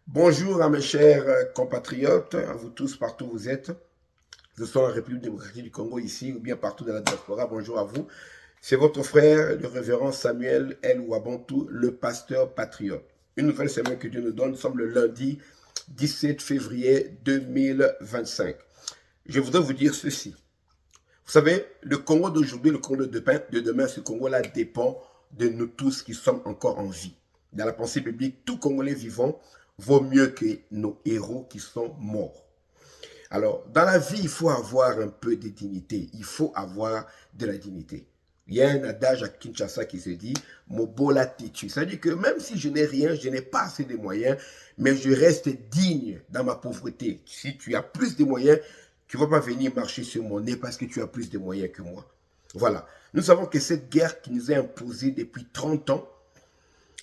Bonjour à mes chers compatriotes, à vous tous partout où vous êtes. Que ce soit en République démocratique du Congo ici ou bien partout dans la diaspora, bonjour à vous. C'est votre frère, le révérend Samuel El Wabantou, le pasteur patriote. Une nouvelle semaine que Dieu nous donne, nous sommes le lundi 17 février 2025. Je voudrais vous dire ceci. Vous savez, le Congo d'aujourd'hui, le Congo de demain, ce Congo-là dépend de nous tous qui sommes encore en vie. Dans la pensée biblique, tout Congolais vivant vaut mieux que nos héros qui sont morts. Alors, dans la vie, il faut avoir un peu de dignité. Il faut avoir de la dignité. Il y a un adage à Kinshasa qui se dit Mobola Titu. C'est-à-dire que même si je n'ai rien, je n'ai pas assez de moyens, mais je reste digne dans ma pauvreté. Si tu as plus de moyens, tu ne vas pas venir marcher sur mon nez parce que tu as plus de moyens que moi. Voilà. Nous savons que cette guerre qui nous est imposée depuis 30 ans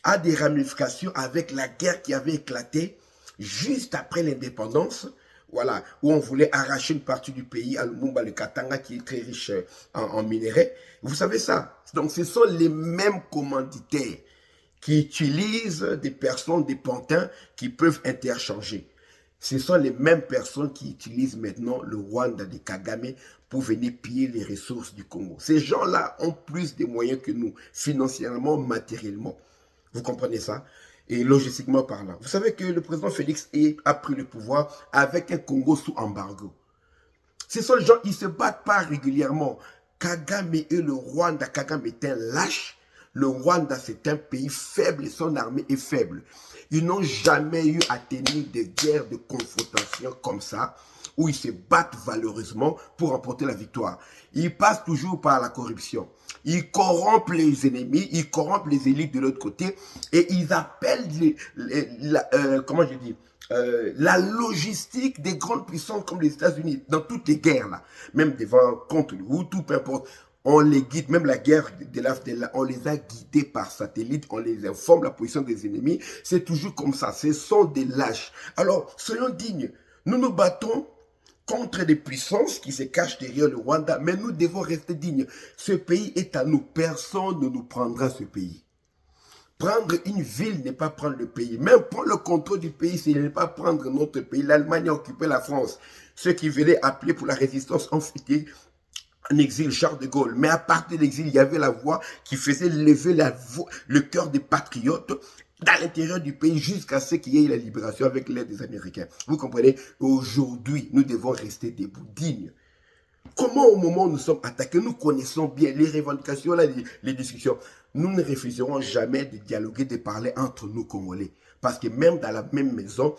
a des ramifications avec la guerre qui avait éclaté juste après l'indépendance, voilà, où on voulait arracher une partie du pays à Lumumba, le Katanga, qui est très riche en minerais. Vous savez ça. Donc, ce sont les mêmes commanditaires qui utilisent des personnes, des pantins qui peuvent interchanger. Ce sont les mêmes personnes qui utilisent maintenant le Rwanda de Kagame pour venir piller les ressources du Congo. Ces gens-là ont plus de moyens que nous, financièrement, matériellement. Vous comprenez ça? Et logistiquement parlant. Vous savez que le président Félix a pris le pouvoir avec un Congo sous embargo. Ce sont les gens, ils ne se battent pas régulièrement. Kagame et le Rwanda, Kagame est un lâche. Le Rwanda, c'est un pays faible et son armée est faible. Ils n'ont jamais eu à tenir des guerres de confrontation comme ça, où ils se battent valeureusement pour remporter la victoire. Ils passent toujours par la corruption. Ils corrompent les ennemis, ils corrompent les élites de l'autre côté et ils appellent comment je dis, la logistique des grandes puissances comme les États-Unis dans toutes les guerres là, même devant contre le Hutu, peu importe. On les guide, même la guerre de l'AFDELA, on les a guidés par satellite, on les informe la position des ennemis. C'est toujours comme ça, ce sont des lâches. Alors, soyons dignes. Nous nous battons contre des puissances qui se cachent derrière le Rwanda, mais nous devons rester dignes. Ce pays est à nous, personne ne nous prendra ce pays. Prendre une ville n'est pas prendre le pays. Même prendre le contrôle du pays, ce n'est pas prendre notre pays. L'Allemagne a occupé la France. Ceux qui venaient appeler pour la résistance ont fêté en exil Charles de Gaulle. Mais à partir de l'exil, il y avait la voix qui faisait lever le cœur des patriotes dans l'intérieur du pays jusqu'à ce qu'il y ait la libération avec l'aide des Américains. Vous comprenez? Aujourd'hui, nous devons rester debout, dignes. Comment au moment où nous sommes attaqués, nous connaissons bien les revendications, les discussions. Nous ne refuserons jamais de dialoguer, de parler entre nous Congolais. Parce que même dans la même maison,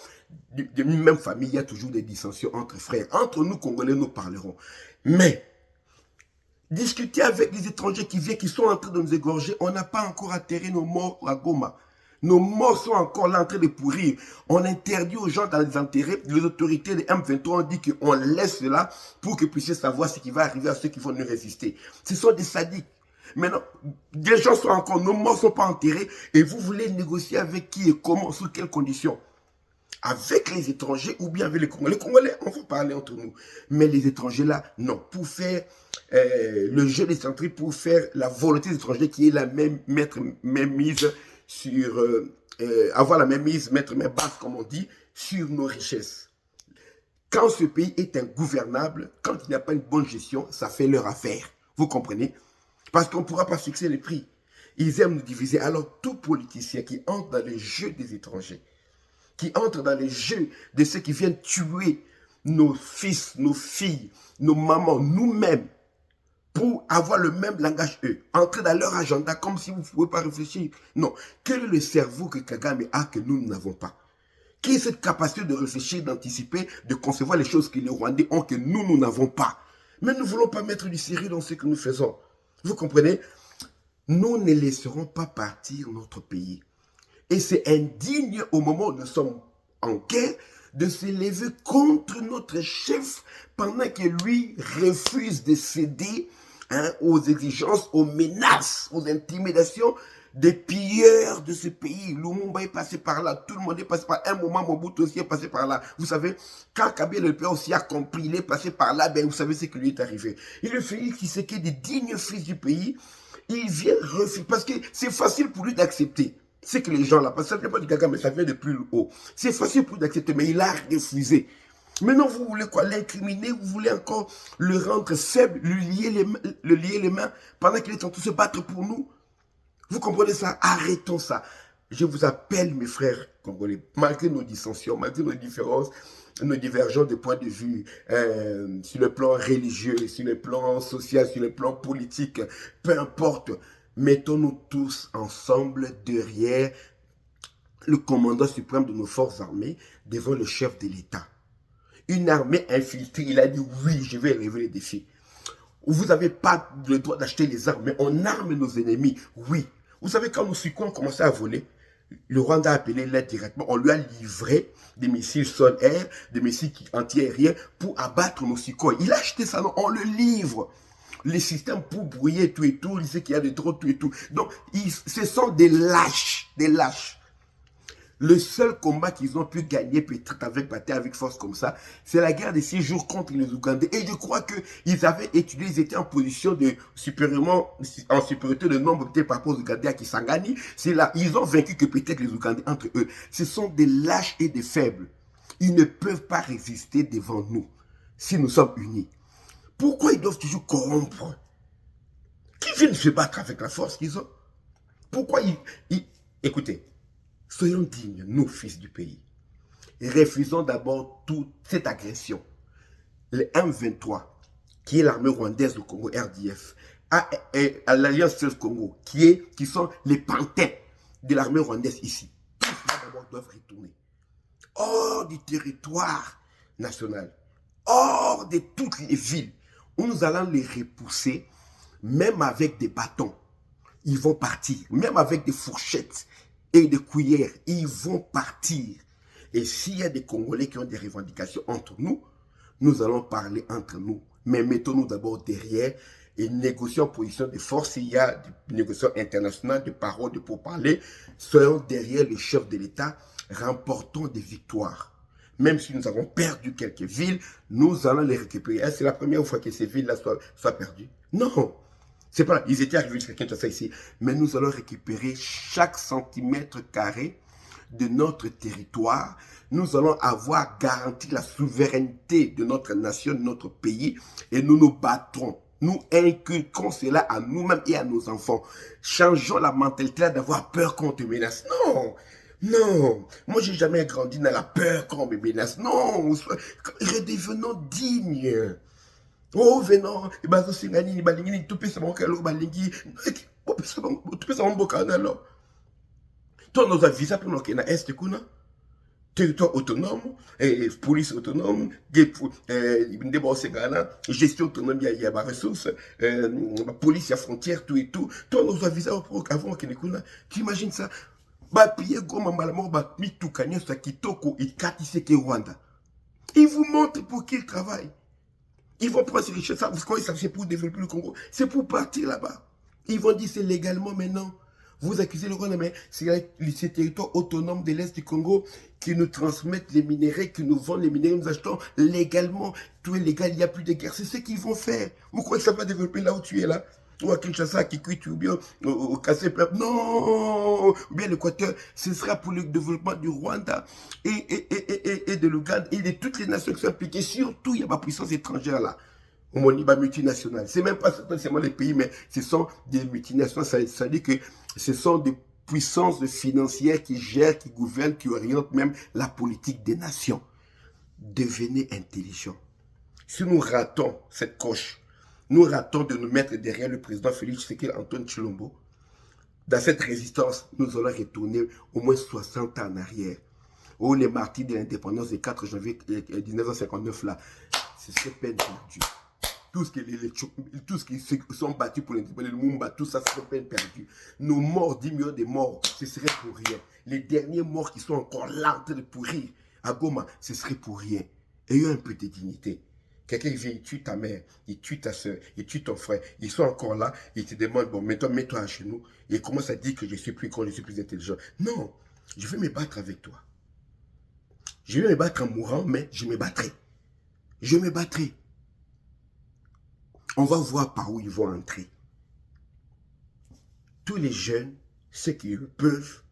d'une même famille, il y a toujours des dissensions entre frères. Entre nous Congolais, nous parlerons. Mais discuter avec les étrangers qui viennent, qui sont en train de nous égorger, on n'a pas encore atterri nos morts à Goma. Nos morts sont encore là en train de pourrir. On interdit aux gens dans les enterrer. Les autorités de M23 ont dit qu'on laisse cela pour qu'ils puissent savoir ce qui va arriver à ceux qui vont nous résister. Ce sont des sadiques. Maintenant, des gens sont encore, nos morts ne sont pas enterrés et vous voulez négocier avec qui et comment, sous quelles conditions? Avec les étrangers ou bien avec les Congolais. Les Congolais, on va parler entre nous. Mais les étrangers là, non. Pour faire le jeu des centriques, pour faire la volonté des étrangers qui est la même mise sur avoir la même mise, mettre main basse, comme on dit, sur nos richesses. Quand ce pays est ingouvernable, quand il n'y a pas une bonne gestion, ça fait leur affaire. Vous comprenez? Parce qu'on ne pourra pas fixer les prix. Ils aiment nous diviser. Alors, tout politicien qui entre dans le jeu des étrangers, qui entre dans les jeux de ceux qui viennent tuer nos fils, nos filles, nos mamans, nous-mêmes, pour avoir le même langage eux, entrer dans leur agenda comme si vous ne pouvez pas réfléchir. Non. Quel est le cerveau que Kagame a que nous n'avons pas? Qui est cette capacité de réfléchir, d'anticiper, de concevoir les choses que les Rwandais ont que nous n'avons pas? Mais nous ne voulons pas mettre du sérieux dans ce que nous faisons. Vous comprenez? Nous ne laisserons pas partir notre pays. Et c'est indigne au moment où nous sommes en guerre de se lever contre notre chef pendant que lui refuse de céder aux exigences, aux menaces, aux intimidations des pilleurs de ce pays. Lumumba est passé par là, tout le monde est passé par là. Un moment, Mobutu aussi est passé par là. Vous savez, quand Kabila le père aussi a compris, il est passé par là, ben vous savez ce qui lui est arrivé. Il le Félix Tshisekedi, des dignes fils du pays, il vient refuser, parce que c'est facile pour lui d'accepter. C'est que les gens là, parce que ça ne vient pas du gaga, mais ça vient de plus haut. C'est facile pour d'accepter, mais il a refusé. Maintenant, vous voulez quoi? L'incriminer, vous voulez encore le rendre faible, le lier les mains, pendant qu'il est en train de se battre pour nous. Vous comprenez ça? Arrêtons ça. Je vous appelle, mes frères congolais, malgré nos dissensions, malgré nos différences, nos divergences de points de vue, sur le plan religieux, sur le plan social, sur le plan politique, peu importe, mettons-nous tous ensemble derrière le commandant suprême de nos forces armées, devant le chef de l'État. Une armée infiltrée, il a dit oui, je vais relever les défis. Vous n'avez pas le droit d'acheter les armes, mais on arme nos ennemis, oui. Vous savez, quand nos Sukhoi ont commencé à voler, le Rwanda a appelé l'aide directement. On lui a livré des missiles sol-air, des missiles anti-aériens pour abattre nos Sukhoi. Il a acheté ça, non, on le livre. Les systèmes pour brouiller tout et tout, il sait qu'il y a des drones tout et tout. Donc, ce sont des lâches, des lâches. Le seul combat qu'ils ont pu gagner peut-être avec bataille, avec force comme ça, c'est la guerre des 6 jours contre les Ougandais. Et je crois qu'ils avaient étudié, ils étaient en position de en supériorité de nombre peut-être par rapport aux Ougandais à Kisangani. C'est là, ils ont vaincu que peut-être les Ougandais entre eux. Ce sont des lâches et des faibles. Ils ne peuvent pas résister devant nous si nous sommes unis. Pourquoi ils doivent toujours corrompre? Qui viennent se battre avec la force qu'ils ont? Pourquoi Écoutez, soyons dignes, nous, fils du pays. Et refusons d'abord toute cette agression. Le M23, qui est l'armée rwandaise du Congo, RDF, à l'Alliance Fleuve Congo, qui sont les pantins de l'armée rwandaise ici. Tous d'abord doivent retourner hors du territoire national, hors de toutes les villes, où nous allons les repousser, même avec des bâtons. Ils vont partir, même avec des fourchettes et des cuillères, ils vont partir. Et s'il y a des Congolais qui ont des revendications entre nous, nous allons parler entre nous. Mais mettons-nous d'abord derrière et négocions en position de force. S'il y a des négociations internationales, de paroles, de pourparlers, soyons derrière le chef de l'État, remportons des victoires. Même si nous avons perdu quelques villes, nous allons les récupérer. C'est la première fois que ces villes-là soient perdues? Non. C'est pas, ils étaient arrivés jusqu'à Kinshasa ici, mais nous allons récupérer chaque centimètre carré de notre territoire. Nous allons avoir garanti la souveraineté de notre nation, de notre pays, et nous nous battrons. Nous inculquons cela à nous-mêmes et à nos enfants. Changeons la mentalité d'avoir peur qu'on te menace. Non, non. Moi, j'ai jamais grandi dans la peur qu'on me menace. Non, redevenons dignes. Oh, venons, bazo singani, balingini, tout pesa mon kalo, balingi, tout pesa mon bokana, alors. Toi, nous avons visa pour nous qui est est kuna, territoire autonome, police autonome, gestion autonome, il y a des ressources, police, il y a frontières, tout et tout. Toi, nous avons visa avant qui est kuna. Tu imagines ça? Bah, pied, goma, malamor, bah, mitou, kanyo, sa kitoko, il katiseke Rwanda. Il vous montre pour qui il travaille. Ils vont prendre ces richesses, parce que c'est pour développer le Congo. C'est pour partir là-bas. Ils vont dire c'est légalement maintenant. Vous accusez le Rwanda, mais c'est ces territoires autonomes de l'Est du Congo qui nous transmettent les minéraux, qui nous vendent les minéraux, nous achetons légalement. Tout est légal, il n'y a plus de guerre. C'est ce qu'ils vont faire. Vous croyez que ça va développer là où tu es là? Ou à Kinshasa, à Kikwit, ou bien au Kassé-Peuple. Non! Ou bien l'Équateur. Ce sera pour le développement du Rwanda et de l'Ouganda et de toutes les nations qui sont impliquées. Surtout, il y a ma puissance étrangère là. Au Moniba multinationale. Ce n'est même pas seulement les pays, mais ce sont des multinationales. Ça dit que ce sont des puissances financières qui gèrent, qui gouvernent, qui orientent même la politique des nations. Devenez intelligents. Si nous ratons cette coche, nous ratons de nous mettre derrière le président Félix Tshisekedi Antoine Tshilombo. Dans cette résistance, nous allons retourner au moins 60 ans en arrière. Oh, les martyrs de l'indépendance du 4 janvier 1959, là, ce serait peine perdue. Tous qui se sont battus pour l'indépendance, le Mumba, tout ça serait peine perdue. Nos morts, 10 millions de morts, ce serait pour rien. Les derniers morts qui sont encore là en train de pourrir à Goma, ce serait pour rien. Ayons un peu de dignité. Quelqu'un vient, il tue ta mère, il tue ta soeur, il tue ton frère. Ils sont encore là, ils te demandent, bon, mets-toi à genoux. Et il commence à dire que je suis plus con, je suis plus intelligent. Non, je vais me battre avec toi. Je vais me battre en mourant, mais je me battrai. Je me battrai. On va voir par où ils vont entrer. Tous les jeunes, ceux qui le peuvent,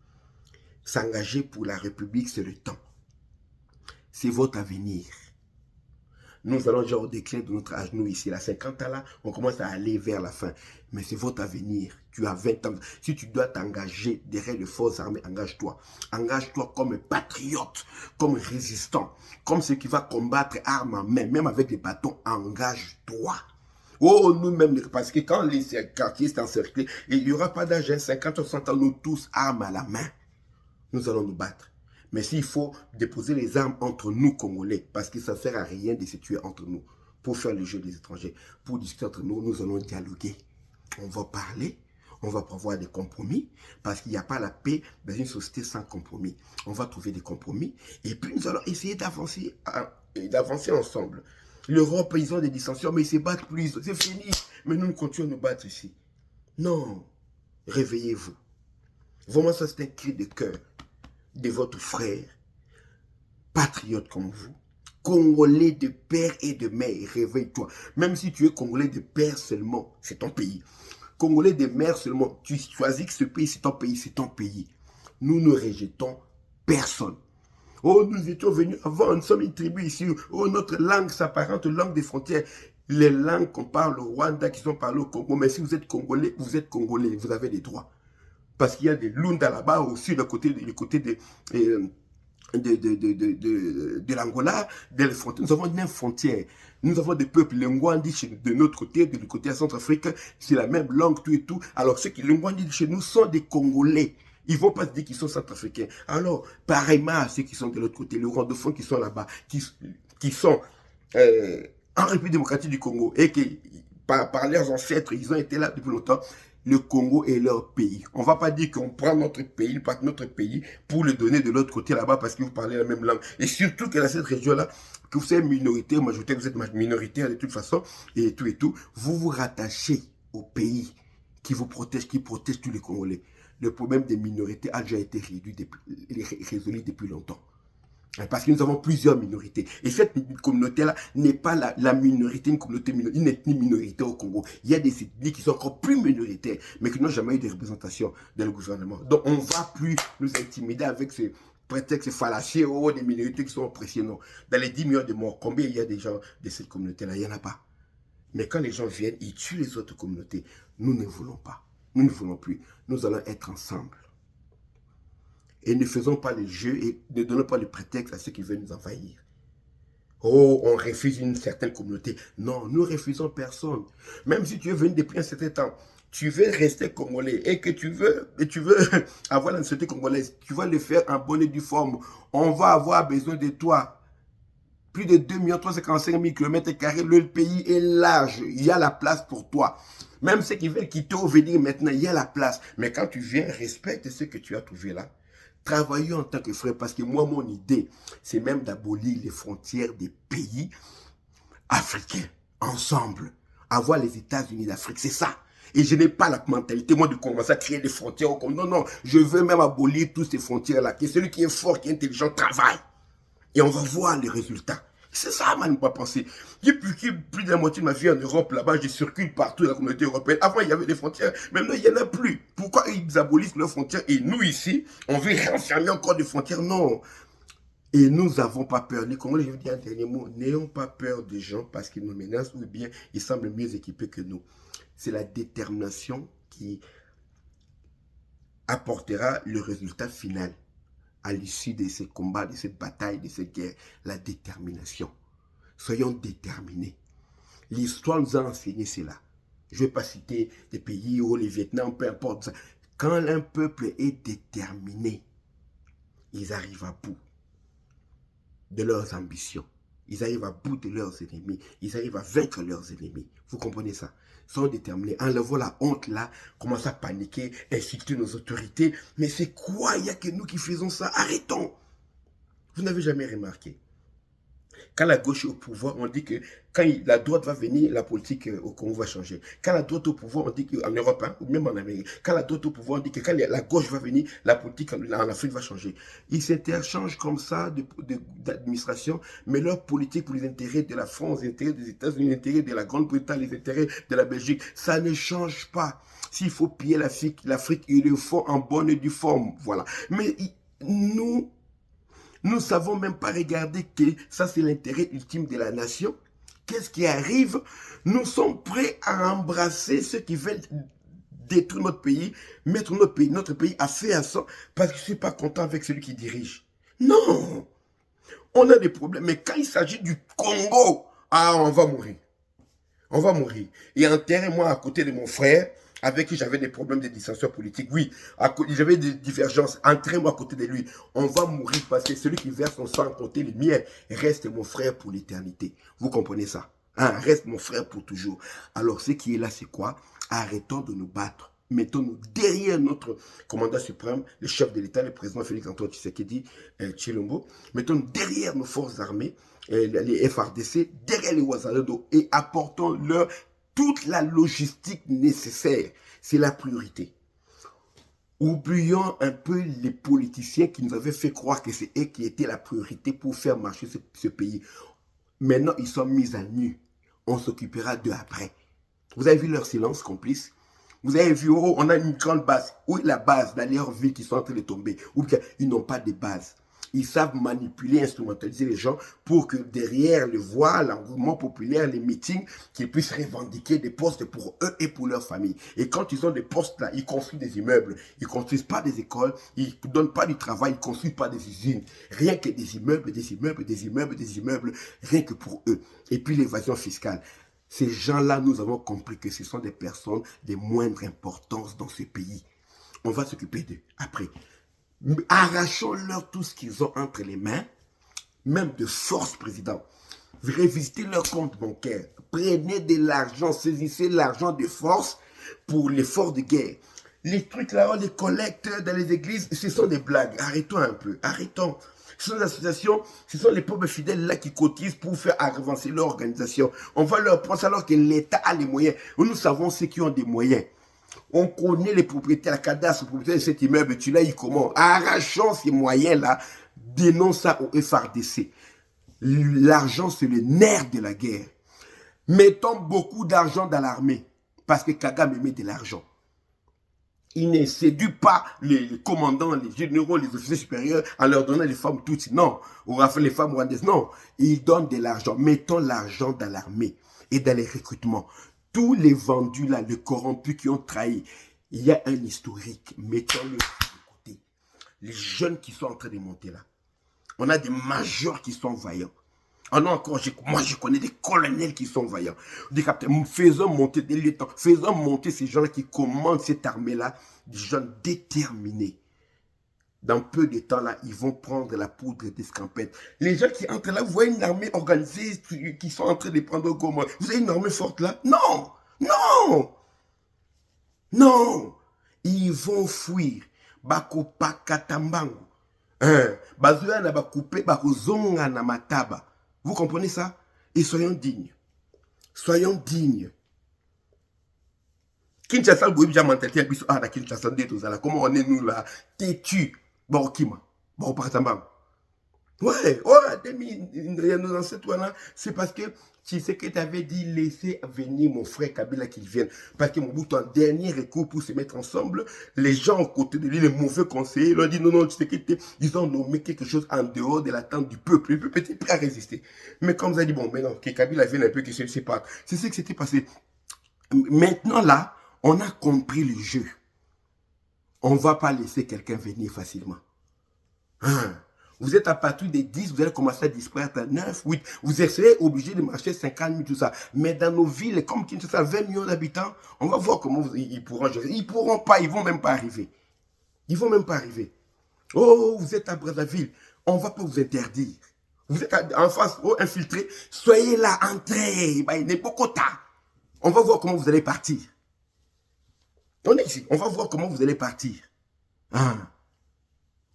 S'engager pour la République, c'est le temps. C'est votre avenir. Nous allons déjà au déclin de notre âge, nous ici, à 50 ans là, on commence à aller vers la fin. Mais c'est votre avenir. Tu as 20 ans. Si tu dois t'engager derrière les forces armées, engage-toi. Engage-toi comme patriote, comme résistant, comme celui qui va combattre arme en main, même avec des bâtons, engage-toi. Oh, nous-mêmes, parce que quand les quartiers sont encerclés, il n'y aura pas d'âge, 50 ou 60 ans, nous tous armes à la main. Nous allons nous battre. Mais s'il faut déposer les armes entre nous, Congolais, parce que ça ne sert à rien de se tuer entre nous, pour faire le jeu des étrangers, pour discuter entre nous, nous allons dialoguer. On va parler, on va prévoir des compromis, parce qu'il n'y a pas la paix dans une société sans compromis. On va trouver des compromis, et puis nous allons essayer d'avancer ensemble. L'Europe, ils ont des dissensions, mais ils se battent plus. C'est fini. Mais nous continuons à nous battre ici. Non. Réveillez-vous. Vraiment, ça, c'est un cri de cœur de votre frère, patriote comme vous, Congolais de père et de mère. Réveille-toi. Même si tu es Congolais de père seulement, c'est ton pays. Congolais de mère seulement, tu choisis que ce pays, c'est ton pays, c'est ton pays. Nous ne rejetons personne. Oh, nous étions venus avant, nous sommes une tribu ici. Oh, notre langue s'apparente aux langues des frontières. Les langues qu'on parle au Rwanda, qui sont parlées au Congo. Mais si vous êtes Congolais, vous avez des droits. Parce qu'il y a des Lunda là-bas, aussi, du côté de l'Angola, des frontières. Nous avons une frontière. Nous avons des peuples Lingwandi de notre côté, de l'autre côté à Centrafrique. C'est la même langue, tout et tout. Alors, ceux qui Lingwandi chez nous sont des Congolais. Ils ne vont pas se dire qu'ils sont centrafricains. Alors, pareillement à ceux qui sont de l'autre côté, les rwandophones qui sont là-bas, qui sont en République démocratique du Congo, et qui, par leurs ancêtres, ils ont été là depuis longtemps, le Congo est leur pays. On ne va pas dire qu'on prend notre pays, pour le donner de l'autre côté là-bas parce que vous parlez la même langue. Et surtout que dans cette région-là, que vous êtes minoritaire, majoritaire, vous êtes minoritaire de toute façon, et tout, vous vous rattachez au pays qui vous protège, qui protège tous les Congolais. Le problème des minorités a déjà été résolu depuis longtemps. Parce que nous avons plusieurs minorités. Et cette communauté-là n'est pas la minorité, une ethnie minoritaire au Congo. Il y a des ethnies qui sont encore plus minoritaires, mais qui n'ont jamais eu de représentation dans le gouvernement. Donc on ne va plus nous intimider avec ces prétextes fallacieux des minorités qui sont oppressées. Non. Dans les 10 millions de morts, combien il y a des gens de cette communauté-là? Il n'y en a pas. Mais quand les gens viennent, ils tuent les autres communautés. Nous ne voulons pas. Nous ne voulons plus. Nous allons être ensemble. Et ne faisons pas les jeux et ne donnons pas le prétexte à ceux qui veulent nous envahir. Oh, on refuse une certaine communauté. Non, nous refusons personne. Même si tu es venu depuis un certain temps, tu veux rester congolais et que tu veux avoir la nationalité congolaise, tu vas le faire en bonne et due forme. On va avoir besoin de toi. Plus de 2 355 000 km², le pays est large. Il y a la place pour toi. Même ceux qui veulent quitter ou venir maintenant, il y a la place. Mais quand tu viens, respecte ce que tu as trouvé là. Travaillons en tant que frères, parce que moi, mon idée, c'est même d'abolir les frontières des pays africains, ensemble. Avoir les États-Unis d'Afrique, c'est ça. Et je n'ai pas la mentalité, moi, de commencer à créer des frontières. Non, non, je veux même abolir toutes ces frontières-là. Que celui qui est fort, qui est intelligent, travaille. Et on va voir les résultats. C'est ça, man, pas penser. J'ai plus de la moitié de ma vie en Europe, là-bas, je circule partout dans la communauté européenne. Avant, il y avait des frontières. Maintenant, il n'y en a plus. Pourquoi ils abolissent leurs frontières? Et nous, ici, on veut renfermer encore des frontières? Non. Et nous n'avons pas peur. Les Congolais, je veux dire un dernier mot, n'ayons pas peur des gens parce qu'ils nous menacent ou bien ils semblent mieux équipés que nous. C'est la détermination qui apportera le résultat final. À l'issue de ces combats, de cette bataille, de cette guerre, la détermination. Soyons déterminés. L'histoire nous a enseigné cela. Je ne vais pas citer des pays où les Vietnam, peu importe. Quand un peuple est déterminé, ils arrivent à bout de leurs ambitions. Ils arrivent à bout de leurs ennemis. Ils arrivent à vaincre leurs ennemis. Vous comprenez ça? Ils sont déterminés. Enlevons la honte là, commencent à paniquer, insulter nos autorités. Mais c'est quoi? Il n'y a que nous qui faisons ça. Arrêtons. Vous n'avez jamais remarqué. Quand la gauche est au pouvoir, on dit que quand la droite va venir, la politique au Congo va changer. Quand la droite est au pouvoir, on dit qu'en Europe, hein, ou même en Amérique, quand la droite est au pouvoir, on dit que quand la gauche va venir, la politique en Afrique va changer. Ils s'interchangent comme ça d'administration, mais leur politique pour les intérêts de la France, les intérêts des États-Unis, les intérêts de la Grande-Bretagne, les intérêts de la Belgique, ça ne change pas. S'il faut piller l'Afrique, ils le font en bonne et due forme. Voilà. Mais nous ne savons même pas regarder que ça c'est l'intérêt ultime de la nation. Qu'est-ce qui arrive? Nous sommes prêts à embrasser ceux qui veulent détruire notre pays, mettre notre pays à feu à sang, parce que je ne suis pas content avec celui qui dirige. Non! On a des problèmes, mais quand il s'agit du Congo, ah, on va mourir. On va mourir. Et enterrez-moi à côté de mon frère, avec qui j'avais des problèmes de dissension politique. Oui, j'avais des divergences. Enterrez-moi à côté de lui. On va mourir parce que celui qui verse son sang à côté le mien reste mon frère pour l'éternité. Vous comprenez ça? Hein? Reste mon frère pour toujours. Alors, ce qui est là, c'est quoi? Arrêtons de nous battre. Mettons-nous derrière notre commandant suprême, le chef de l'État, le président Félix-Antoine Tshisekedi Tshilombo. Mettons-nous derrière nos forces armées, les FRDC, derrière les Ouazalado et apportons-leur toute la logistique nécessaire. C'est la priorité. Oublions un peu les politiciens qui nous avaient fait croire que c'est eux qui étaient la priorité pour faire marcher ce pays. Maintenant, ils sont mis à nu. On s'occupera d'eux après. Vous avez vu leur silence complice? Vous avez vu, oh, on a une grande base. Où est la base dans leurs villes qui sont en train de tomber? Ou bien ils n'ont pas de base. Ils savent manipuler, instrumentaliser les gens pour que derrière le voile, l'engouement populaire, les meetings, qu'ils puissent revendiquer des postes pour eux et pour leur famille. Et quand ils ont des postes là, ils construisent des immeubles. Ils ne construisent pas des écoles, ils ne donnent pas du travail, ils ne construisent pas des usines. Rien que des immeubles, des immeubles, des immeubles, des immeubles, rien que pour eux. Et puis l'évasion fiscale. Ces gens-là, nous avons compris que ce sont des personnes de moindre importance dans ce pays. On va s'occuper d'eux après. Arrachons-leur tout ce qu'ils ont entre les mains, même de force, président. Révisitez leur compte bancaire. Prenez de l'argent, saisissez l'argent de force pour l'effort de guerre. Les trucs là, on les collecte dans les églises, ce sont des blagues. Arrêtons un peu, arrêtons. Ce sont des associations, ce sont les pauvres fidèles là qui cotisent pour faire avancer leur organisation. On va leur prendre alors que l'État a les moyens. Nous savons ceux qui ont des moyens. On connaît les propriétaires, la cadastre, le propriétaire de cet immeuble, tu l'as eu comment? Arrachons ces moyens-là, dénonce ça au FRDC. L'argent, c'est le nerf de la guerre. Mettons beaucoup d'argent dans l'armée, parce que Kagame met de l'argent. Il ne séduit pas les commandants, les généraux, les officiers supérieurs en leur donnant les femmes toutes. Non, ou les femmes rwandaises. Non, il donne de l'argent. Mettons l'argent dans l'armée et dans les recrutements. Tous les vendus là, les corrompus qui ont trahi, il y a un historique. Mettons-le de côté. Les jeunes qui sont en train de monter là. On a des majors qui sont vaillants. Ah non, encore, moi je connais des colonels qui sont vaillants, des capitaines. Faisons monter des lieutenants, faisons monter ces gens-là qui commandent cette armée-là, des gens déterminés. Dans peu de temps, là, ils vont prendre la poudre d'escampette. Les gens qui entrent là, vous voyez une armée organisée qui sont en train de prendre Goma. Vous avez une armée forte là? Non! Non! Non! Ils vont fuir. Bako pakatambango. Bazoya na bakoupe, bakozonga na mataba. Vous comprenez ça? Et soyons dignes. Soyons dignes. Kinshasa, vous avez mentalité, ah, Kinshasa, comment on est nous là, têtu, Borokima, Boropartambam. Ouais, nos ancêtres, c'est parce que tu sais que tu avais dit laissez venir mon frère Kabila qu'il vienne. Parce que Mobutu, en dernier recours pour se mettre ensemble, les gens aux côtés de lui, les mauvais conseillers, ils ont dit non, tu sais qu'ils ont nommé quelque chose en dehors de l'attente du peuple. Le peuple était prêt à résister. Mais comme vous avez dit, bon, mais non, que Kabila vienne un peu, que celui-ci parte. C'est ce qui s'était passé. Maintenant, là, on a compris le jeu. On ne va pas laisser quelqu'un venir facilement. Hein? Vous êtes à partir des 10, vous allez commencer à disparaître à 9, 8. Vous serez obligé de marcher 50 000, tout ça. Mais dans nos villes, comme Kinshasa, 20 millions d'habitants, on va voir comment ils pourront gérer. Ils ne pourront pas, ils ne vont même pas arriver. Ils ne vont même pas arriver. Oh, vous êtes à Brazzaville, on ne va pas vous interdire. Vous êtes en face, oh, infiltré, soyez là, entrez. On va voir comment vous allez partir. On est ici, on va voir comment vous allez partir. Ah.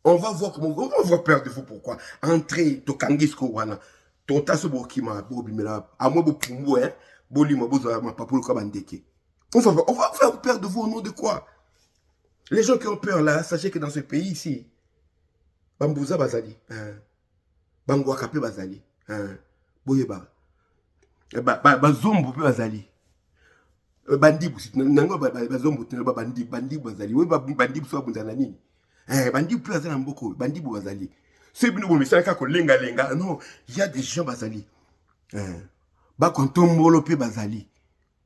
On va voir comment, on va avoir peur de vous, pourquoi. Entrez, tokangisko wana, totaso bokima, bobimela, amwe bopumbu, hein, bolima boza ma papulu kabandeke. On va faire peur de vous au nom de quoi? Les gens qui ont peur là, sachez que dans ce pays ici, Bambouza bazali, Bangwakape bazali, Boyeba, Bazombo bazali. Bandi bandi bazali, oui, bandi soit bunzana nini. Bandi plus Bazali Mboko, Bandi Bazali. Ceux qui nous disent que lenga lenga, non, il y a des gens Bazali. Bakontombolo pe Bazali.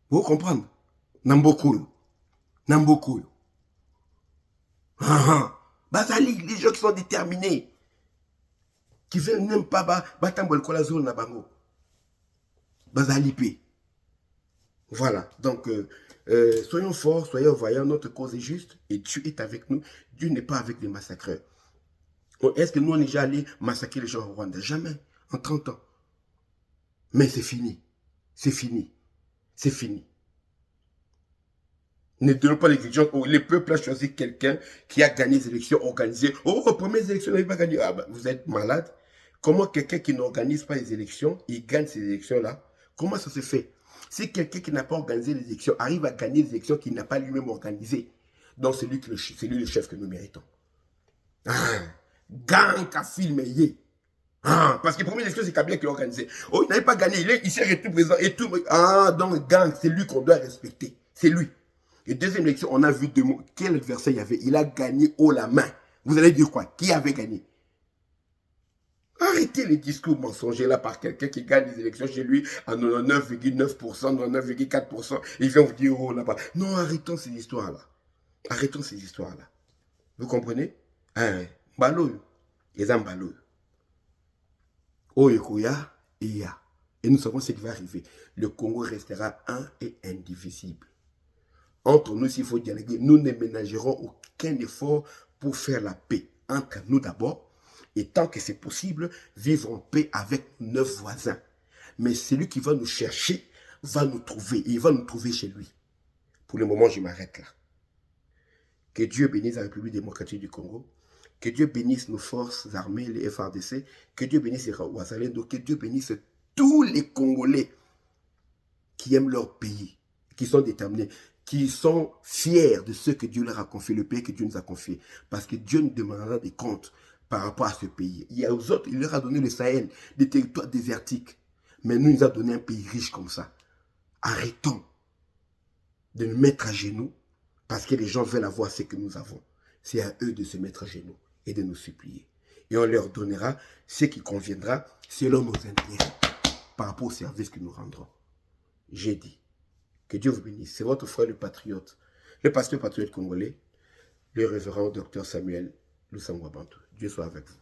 Vous comprenez? Namboko. Namboko. Bazali, les gens qui sont déterminés, qui veulent même pas battre la zone na bango. Bazali pe. Voilà, donc soyons forts, soyons voyants, notre cause est juste et Dieu est avec nous. Dieu n'est pas avec les massacreurs. Est-ce que nous on est déjà allés massacrer les gens au Rwanda? Jamais, en 30 ans. Mais c'est fini, c'est fini, c'est fini. Ne donnons pas l'exigence. Oh, le peuple a choisi quelqu'un qui a gagné les élections organisées. Oh, aux premières élections, il n'avait pas gagné. Ah, bah, vous êtes malade. Comment quelqu'un qui n'organise pas les élections, il gagne ces élections-là? Comment ça se fait? Si quelqu'un qui n'a pas organisé les élections arrive à gagner les élections qu'il n'a pas lui-même organisées, donc c'est lui le chef que nous méritons. Gang a filmé. Parce que la première élection, c'est Kabila qui l'a organisé. Oh, il n'avait pas gagné, il s'est retenu présent et tout. Donc gang, c'est lui qu'on doit respecter. C'est lui. Et deuxième élection, on a vu quel adversaire il y avait. Il a gagné haut la main. Vous allez dire quoi? Qui avait gagné? Arrêtez les discours mensongers là par quelqu'un qui gagne les élections chez lui à 99,9%, 99,4%. Il vient vous dire oh là-bas. Non, arrêtons ces histoires-là. Arrêtons ces histoires-là. Vous comprenez? Balo, ils ont balo. Oh, et nous savons ce qui va arriver. Le Congo restera un et indivisible. Entre nous, s'il faut dialoguer, nous ne ménagerons aucun effort pour faire la paix entre nous d'abord. Et tant que c'est possible, vivre en paix avec nos voisins. Mais celui qui va nous chercher va nous trouver. Et il va nous trouver chez lui. Pour le moment, je m'arrête là. Que Dieu bénisse la République démocratique du Congo. Que Dieu bénisse nos forces armées, les FARDC. Que Dieu bénisse les Ouazalendo. Que Dieu bénisse tous les Congolais qui aiment leur pays, qui sont déterminés, qui sont fiers de ce que Dieu leur a confié, le pays que Dieu nous a confié. Parce que Dieu nous demandera des comptes par rapport à ce pays. Il y a aux autres, il leur a donné le Sahel, des territoires désertiques. Mais nous, il nous a donné un pays riche comme ça. Arrêtons de nous mettre à genoux parce que les gens veulent avoir ce que nous avons. C'est à eux de se mettre à genoux et de nous supplier. Et on leur donnera ce qui conviendra selon nos intérêts par rapport au service que nous rendrons. J'ai dit. Que Dieu vous bénisse. C'est votre frère le patriote, le pasteur patriote congolais, le révérend docteur Samuel Lusangwa Bantou. Dieu soit avec vous.